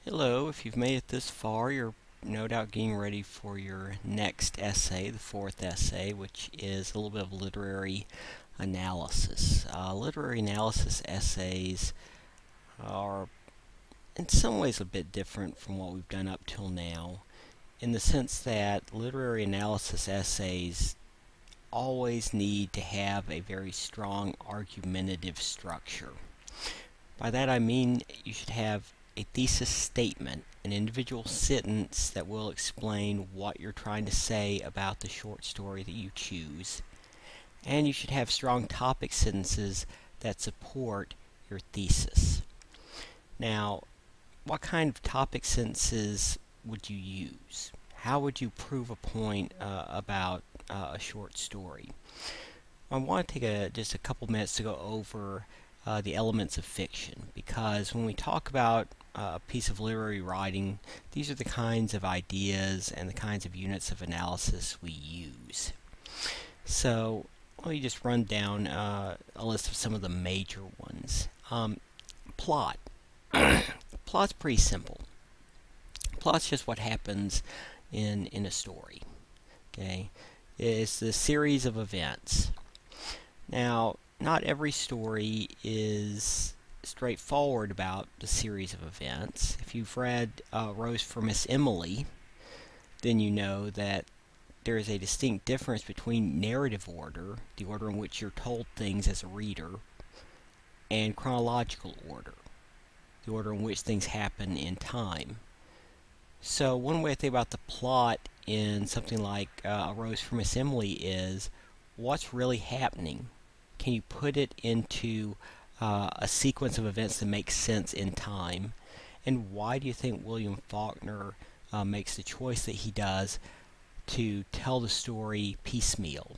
Hello, if you've made it this far, you're no doubt getting ready for your next essay, the fourth essay, which is a little bit of literary analysis. Literary analysis essays are in some ways a bit different from what we've done up till now, in the sense that literary analysis essays always need to have a very strong argumentative structure. By that I mean you should have a thesis statement, an individual sentence that will explain what you're trying to say about the short story that you choose. And you should have strong topic sentences that support your thesis. Now, what kind of topic sentences would you use? How would you prove a point about a short story? I want to take just a couple minutes to go over the elements of fiction, because when we talk about a piece of literary writing, these are the kinds of ideas and the kinds of units of analysis we use. So let me just run down a list of some of the major ones. Plot. Plot's pretty simple. Plot's just what happens in a story. Okay, it's the series of events. Now, not every story is straightforward about the series of events. If you've read Rose for Miss Emily, then you know that there is a distinct difference between narrative order, the order in which you're told things as a reader, and chronological order, the order in which things happen in time. So one way to think about the plot in something like A Rose for Miss Emily is, what's really happening? Can you put it into a sequence of events that makes sense in time? And why do you think William Faulkner makes the choice that he does to tell the story piecemeal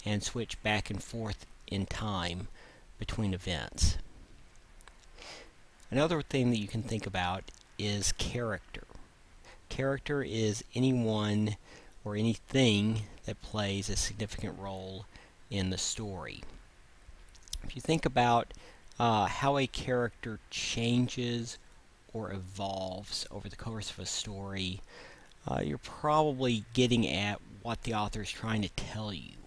and switch back and forth in time between events? Another thing that you can think about is character. Character is anyone or anything that plays a significant role in the story. If you think about how a character changes or evolves over the course of a story, you're probably getting at what the author is trying to tell you.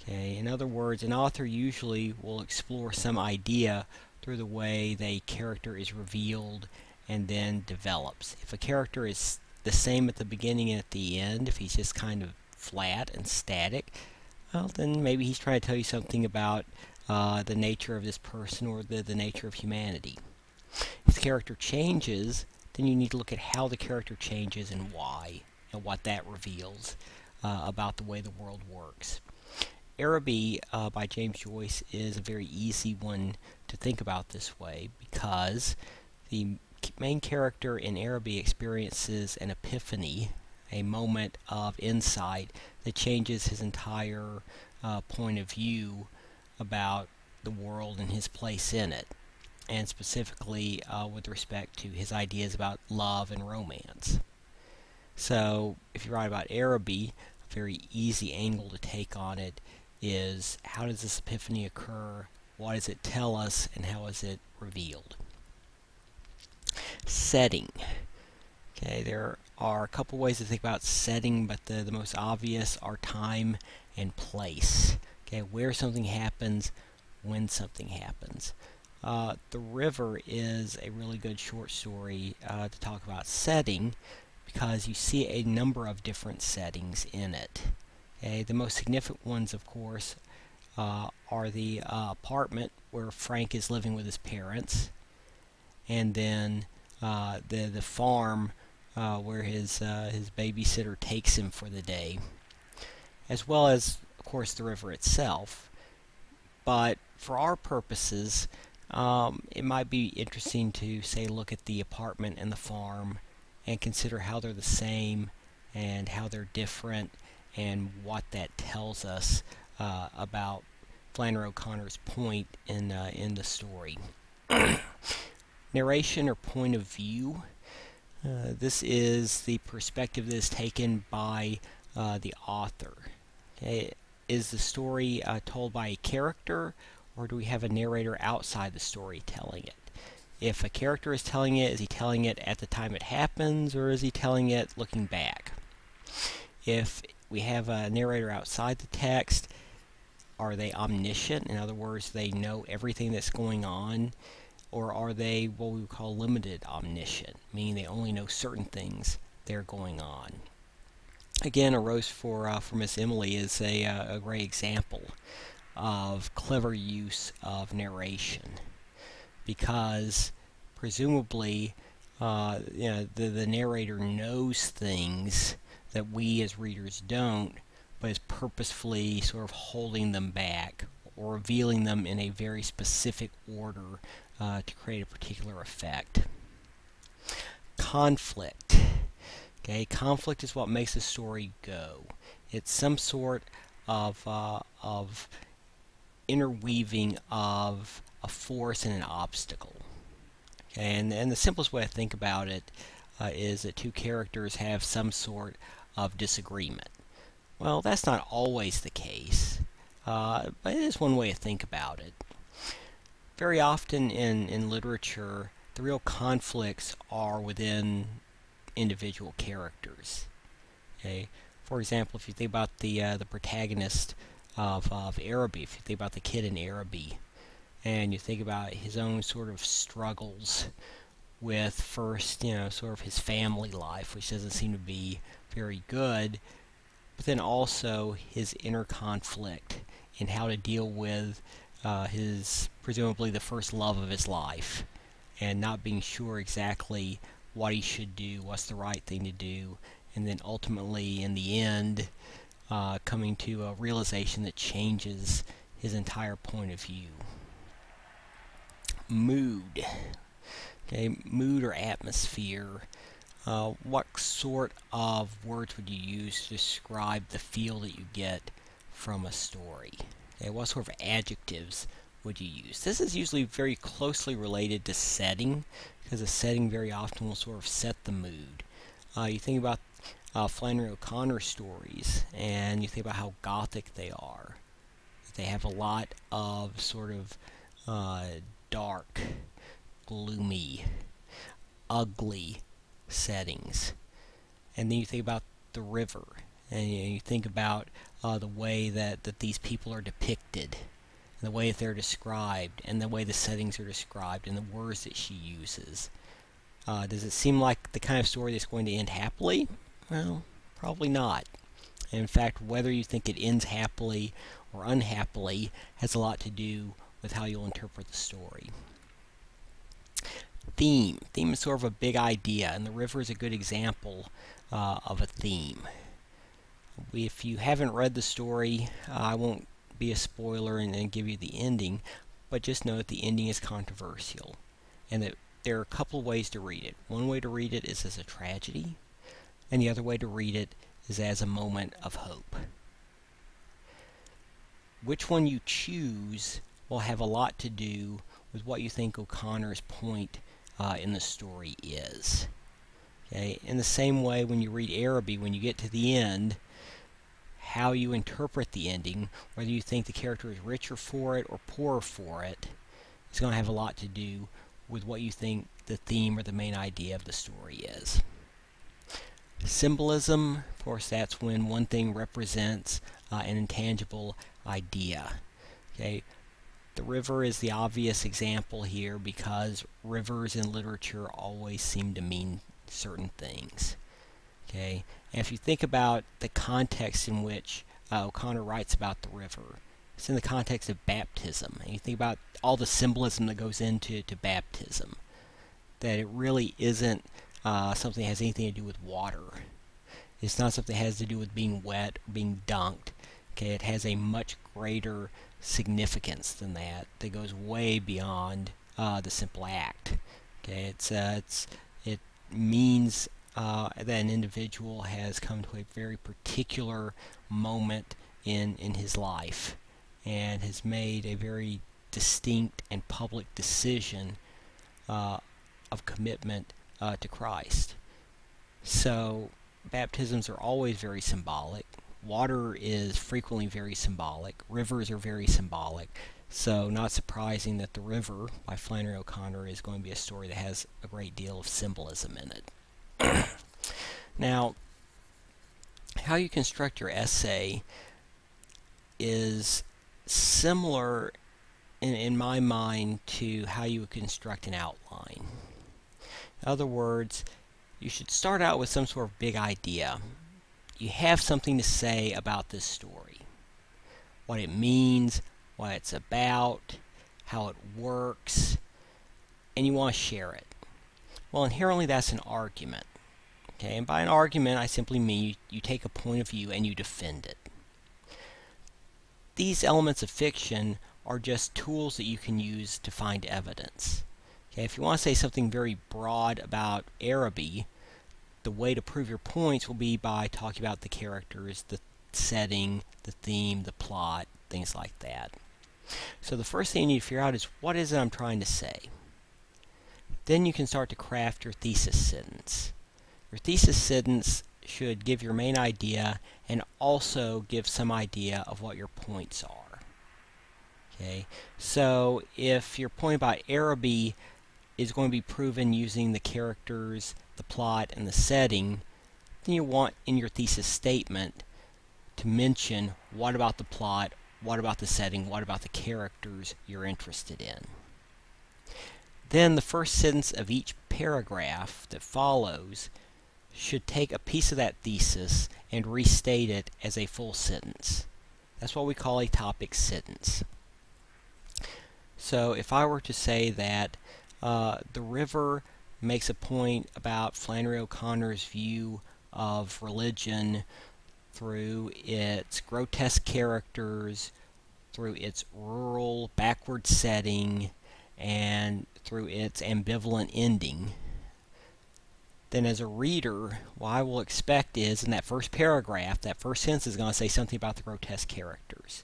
Okay? In other words, an author usually will explore some idea through the way the character is revealed and then develops. If a character is the same at the beginning and at the end, if he's just kind of flat and static, well, then maybe he's trying to tell you something about the nature of this person or the nature of humanity. If the character changes, then you need to look at how the character changes and why, and what that reveals about the way the world works. Araby by James Joyce is a very easy one to think about this way, because the main character in Araby experiences an epiphany, a moment of insight that changes his entire point of view about the world and his place in it, and specifically with respect to his ideas about love and romance. So if you write about Araby, a very easy angle to take on it is, how does this epiphany occur, what does it tell us, and how is it revealed? Setting. Okay, there are a couple ways to think about setting, but the most obvious are time and place. Okay, where something happens, when something happens. The River is a really good short story to talk about setting, because you see a number of different settings in it. Okay, the most significant ones, of course, are the apartment where Frank is living with his parents, and then the farm where his babysitter takes him for the day, as well as, of course, the river itself. But for our purposes, it might be interesting to, say, look at the apartment and the farm and consider how they're the same and how they're different and what that tells us about Flannery O'Connor's point in the story. Narration or point of view. This is the perspective that is taken by the author. Okay? Is the story told by a character, or do we have a narrator outside the story telling it? If a character is telling it, is he telling it at the time it happens, or is he telling it looking back? If we have a narrator outside the text, are they omniscient? In other words, they know everything that's going on, or are they what we would call limited omniscient, meaning they only know certain things that are going on? Again, A Rose for Miss Emily is a great example of clever use of narration, because presumably the narrator knows things that we as readers don't, but is purposefully sort of holding them back or revealing them in a very specific order to create a particular effect. Conflict. Okay, conflict is what makes a story go. It's some sort of interweaving of a force and an obstacle. Okay, and the simplest way to think about it is that two characters have some sort of disagreement. Well, that's not always the case, but it is one way to think about it. Very often in literature, the real conflicts are within individual characters. Okay? For example, if you think about the protagonist of Araby, if you think about the kid in Araby, and you think about his own sort of struggles with first, sort of his family life, which doesn't seem to be very good, but then also his inner conflict in how to deal with his, presumably the first love of his life, and not being sure exactly what he should do, what's the right thing to do, and then ultimately, in the end, coming to a realization that changes his entire point of view. Mood. Okay, mood or atmosphere. What sort of words would you use to describe the feel that you get from a story? Okay, what sort of adjectives would you use? This is usually very closely related to setting, because the setting very often will sort of set the mood. You think about Flannery O'Connor stories, and you think about how gothic they are. They have a lot of sort of dark, gloomy, ugly settings. And then you think about the river, and you think about the way that these people are depicted, and the way that they're described, and the way the settings are described, and the words that she uses. Does it seem like the kind of story that's going to end happily? Well, probably not. And in fact, whether you think it ends happily or unhappily has a lot to do with how you'll interpret the story. Theme. Theme is sort of a big idea, and the river is a good example of a theme. If you haven't read the story, I won't be a spoiler and give you the ending, but just know that the ending is controversial, and that there are a couple of ways to read it. One way to read it is as a tragedy, and the other way to read it is as a moment of hope. Which one you choose will have a lot to do with what you think O'Connor's point in the story is. Okay? In the same way, when you read Araby, when you get to the end, how you interpret the ending, whether you think the character is richer for it or poorer for it, is going to have a lot to do with what you think the theme or the main idea of the story is. Symbolism, of course, that's when one thing represents an intangible idea. Okay, the river is the obvious example here because rivers in literature always seem to mean certain things. Okay, and if you think about the context in which O'Connor writes about the river, it's in the context of baptism, and you think about all the symbolism that goes into baptism, that it really isn't something that has anything to do with water. It's not something that has to do with being wet or being dunked. Okay, it has a much greater significance than that goes way beyond the simple act. Okay, it means that an individual has come to a very particular moment in his life and has made a very distinct and public decision of commitment to Christ. So baptisms are always very symbolic. Water is frequently very symbolic. Rivers are very symbolic. So not surprising that The River by Flannery O'Connor is going to be a story that has a great deal of symbolism in it. Now, how you construct your essay is similar in my mind to how you would construct an outline. In other words, you should start out with some sort of big idea. You have something to say about this story. What it means, what it's about, how it works, and you want to share it. Well, inherently that's an argument. Okay, and by an argument I simply mean you take a point of view and you defend it. These elements of fiction are just tools that you can use to find evidence. Okay, if you want to say something very broad about Araby, the way to prove your points will be by talking about the characters, the setting, the theme, the plot, things like that. So the first thing you need to figure out is, what is it I'm trying to say? Then you can start to craft your thesis sentence. Your thesis sentence should give your main idea and also give some idea of what your points are. Okay, so if your point about Araby is going to be proven using the characters, the plot, and the setting, then you want in your thesis statement to mention what about the plot, what about the setting, what about the characters you're interested in. Then the first sentence of each paragraph that follows should take a piece of that thesis and restate it as a full sentence. That's what we call a topic sentence. So if I were to say that The River makes a point about Flannery O'Connor's view of religion through its grotesque characters, through its rural, backward setting, and through its ambivalent ending, then as a reader, what I will expect is, in that first paragraph, that first sentence is going to say something about the grotesque characters.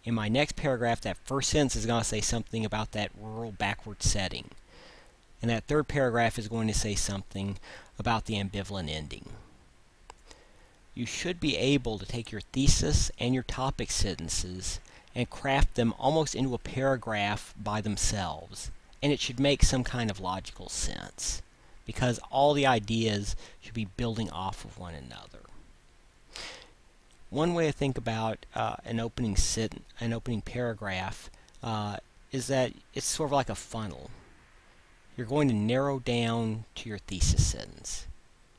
In my next paragraph, that first sentence is going to say something about that rural, backward setting. And that third paragraph is going to say something about the ambivalent ending. You should be able to take your thesis and your topic sentences and craft them almost into a paragraph by themselves. And it should make some kind of logical sense, because all the ideas should be building off of one another. One way to think about an opening paragraph is that it's sort of like a funnel. You're going to narrow down to your thesis sentence.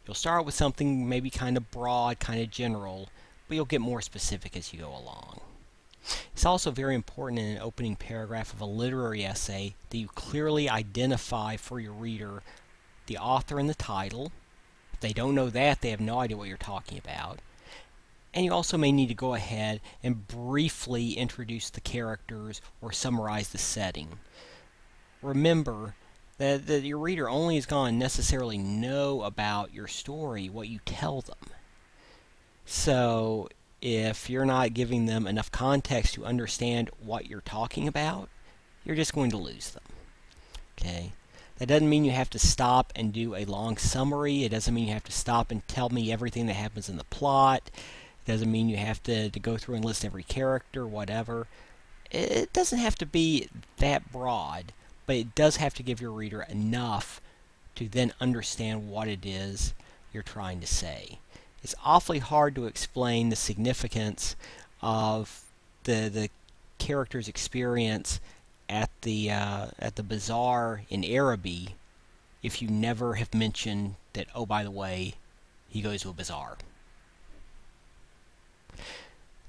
You'll start with something maybe kind of broad, kind of general, but you'll get more specific as you go along. It's also very important in an opening paragraph of a literary essay that you clearly identify for your reader the author and the title. If they don't know that, they have no idea what you're talking about. And you also may need to go ahead and briefly introduce the characters or summarize the setting. Remember that your reader only is going to necessarily know about your story what you tell them. So if you're not giving them enough context to understand what you're talking about, you're just going to lose them. Okay? That doesn't mean you have to stop and do a long summary. It doesn't mean you have to stop and tell me everything that happens in the plot. It doesn't mean you have to go through and list every character, whatever. It doesn't have to be that broad, but it does have to give your reader enough to then understand what it is you're trying to say. It's awfully hard to explain the significance of the character's experience at the bazaar in Araby if you never have mentioned that, oh, by the way, he goes to a bazaar.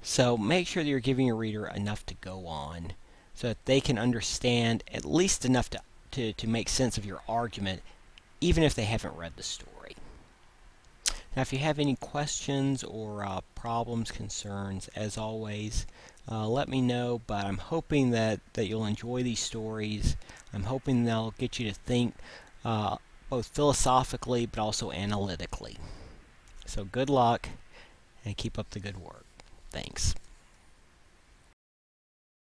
So make sure that you're giving your reader enough to go on so that they can understand at least enough to make sense of your argument, even if they haven't read the story. Now, if you have any questions or problems, concerns, as always, let me know, but I'm hoping that you'll enjoy these stories. I'm hoping they'll get you to think both philosophically but also analytically. So good luck, and keep up the good work. Thanks.